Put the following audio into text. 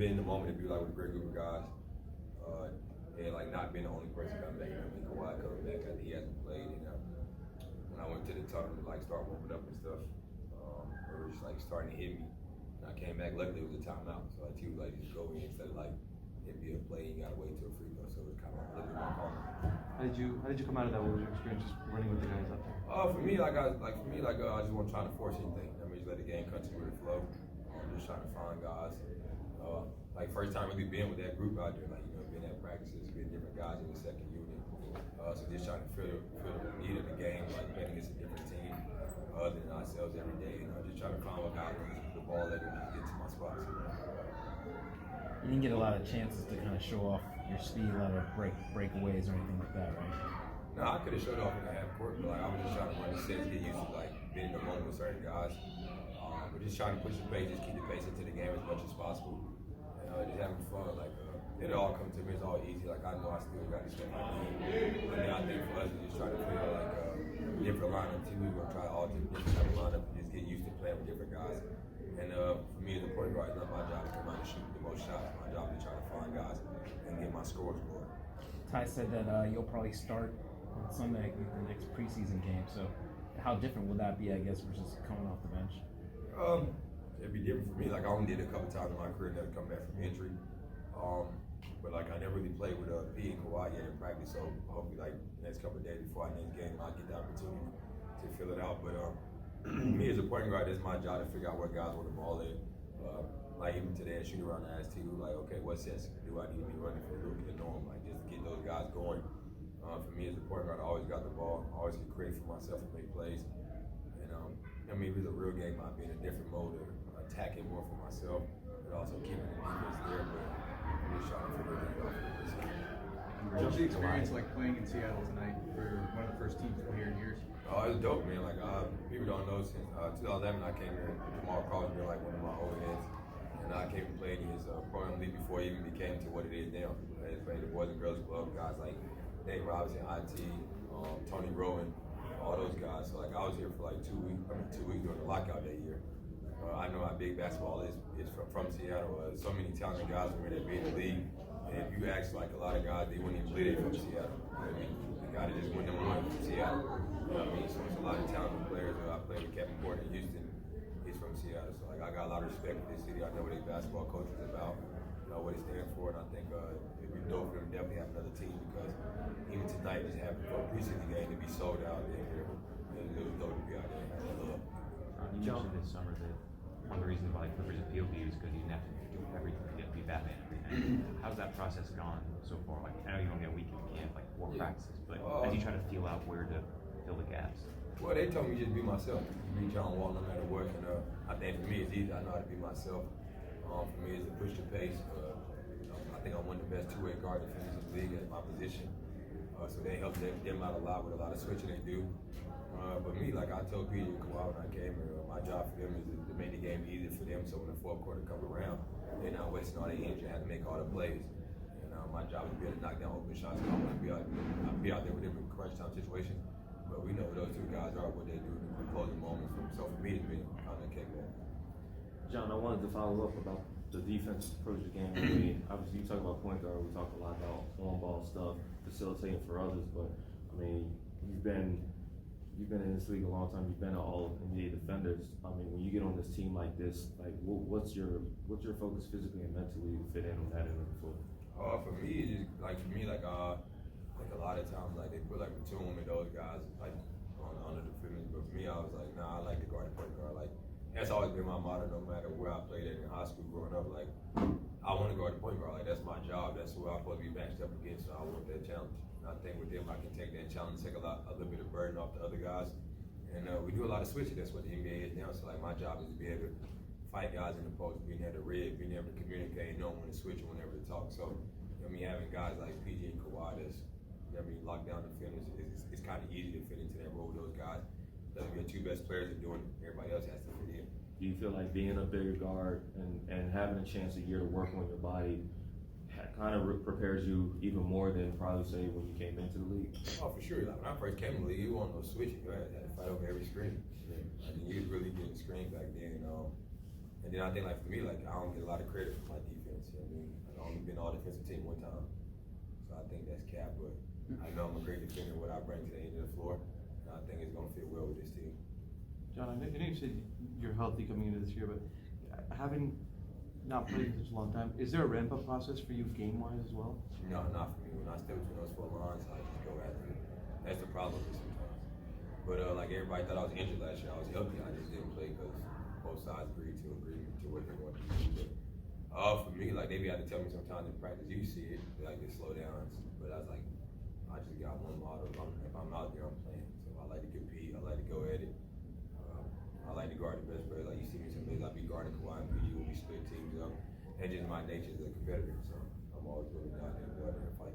being in the moment to be like with a great group of guys, and like not being the only person coming back. Kawhi coming back after he hasn't played. When I went to the tunnel to like start warming up and stuff, it was just like starting to hit me. And I came back. Luckily, it was a timeout, so like he was like just go in instead of like it be a play. You gotta wait till a free throw, so it was kind of like a little bit more calm. How did you come out of that? What was your experience just running with the guys out there? For me, I just wasn't trying to force anything. I mean, just let the game continue to flow. Just trying to find guys. Like first time really being with that group out there, like being at practices, being different guys in the second unit. So just trying to feel the need of the game, like playing against a different team other than ourselves every day. Just trying to find what guys want to the ball that get to my spots. You didn't get a lot of chances to kind of show off your speed, a lot of breakaways or anything like that, right? No, I could have showed off in the half court, but like I was just trying to run the sets, get used to like being in the moment with certain guys. But just trying to push the pace, just keep the pace into the game as much as possible. Just having fun. Like it all comes to me. It's all easy. Like I know I still got to step my game. I think for us, we just try to figure out like different lineup. We're gonna try all different type of lineup and just get used to playing with different guys. And for me as a point guard, it's not my job to come out and shoot the most shots. My job is to try to find guys and get my scores going. Ty said that you'll probably start on Sunday with the next preseason game. So how different would that be, I guess, versus coming off the bench? It'd be different for me. Like I only did it a couple times in my career that come back from injury. But like I never really played with P and Kawhi yet in practice. So hopefully like the next couple of days before our next game, I'll get the opportunity to fill it out. But me as a point guard, it's my job to figure out what guys want the ball in. Like even today, I shoot around the IST. Like okay, what sets do I need to be running for a little bit of norm? Like just to get those guys going. For me as a point guard, I always got the ball. I always get create for myself and make plays. And I mean, if it's a real game, I'd be in a different mode of attacking more for myself, but also keeping the defense there. But I'm just trying to figure things out. What's the experience like playing in Seattle tonight for one of the first teams here in years? Oh, it's dope, man. Like people don't know, since 2011 I came here. Jamal Crawford been like one of my old heads, and I came and played in his program league before it even became to what it is now. I played the Boys and Girls Club, guys like Dave Robinson, IT, Tony Rowan, all those guys. So like I was here for like 2 weeks during the lockout that year. I know how big basketball is from Seattle. So many talented guys from here that be in the league. And if you ask like a lot of guys, they wouldn't even believe they're from Seattle. You know what I mean? The guy that just won number one from Seattle. You know what I mean? So it's a lot of talented players. I played with Cam Buford in Houston. He's from Seattle. So like I got a lot of respect for this city. I know what their basketball coach is about. You know what it stands for. And I think it'd be dope for them to definitely have another team because even tonight, just having a preseason game to be sold out there, it was dope to be out there. You mentioned this summer that one of the reasons why Clippers appealed to you is because you didn't have to do everything. You didn't be Batman everything. How's that process gone so far? Like I know you only got a week of camp, like 4 practices, but as you try to feel out where to fill the gaps. Well, they told me just be myself. Be John Wall no matter what. And I think for me it's easy. I know how to be myself. For me it's to push the pace. I think I'm one of the best two-way guard defenders in the league at my position. So they help them out a lot with a lot of switching they do. But me, like I told PJ and Kawhi when I came here, my job for them is to make the game easier for them. So when the fourth quarter comes around, they're not wasting all their energy and have to make all the plays. And my job is to be able to knock down open shots. I want to be out there with them in crunch time situations. But we know who those two guys are, what they do in the closing moments. So for me, it's been kind of capable. John, I wanted to follow up about the defensive approach to the game. I mean, obviously you talk about point guard. We talk a lot about on-ball stuff, facilitating for others. But I mean, you've been in this league a long time. You've been an all-NBA defenders. I mean, when you get on this team like this, like what's your focus physically and mentally to fit in on that end of the floor? For me, it's just like a lot of times like they put like Batum and those guys like on the defenders. But for me, I was like, nah, I like to guard the point guard. Like that's always been my motto. No matter where I played at in high school growing up, like I want to guard the point guard. Like that's my job. That's who I'm supposed to be matched up against. So I want that challenge. I think with them, I can take that challenge, take a little bit of burden off the other guys. And we do a lot of switching. That's what the NBA is now. So like my job is to be able to fight guys in the post, being able to read, being able to communicate, knowing when to switch and whenever to talk. So having guys like PG and Kawhi that's locked down the defenders, it's kind of easy to fit into that role with those guys. Because your two best players are doing, everybody else has to fit in. Do you feel like being a bigger guard and having a chance a year to work on your body kind of prepares you even more than probably say when you came into the league? Oh, for sure. Like when I first came in the league, you wasn't no switching. You had to fight over every screen. Yeah. I mean, you was really getting screened back then. And then I think like for me, like I don't get a lot of credit for my defense. You know what I mean? Like, I've only been all defensive team one time, so I think that's cap. But I know I'm a great defender. What I bring to the end of the floor, and I think it's gonna fit well with this team. John, I know you said you're healthy coming into this year, but having not played in such a long time, is there a ramp-up process for you game-wise as well? No, not for me. When I step between those 4 lines, I just go after it. That's the problem with sometimes. But like everybody thought I was injured last year, I was healthy. I just didn't play because both sides agreed to what they wanted to do. But for me, like they be had to tell me sometimes in practice, you see it, like the slow downs. But I was like, I just got one model. If I'm out there, I'm playing. So I like to compete. I like to go at it. I like to guard the best players. Like you see me some days, I be guarding Kawhi and PG when we split teams up. That's just my nature as a competitor. So I'm always going down there and go out there and fight.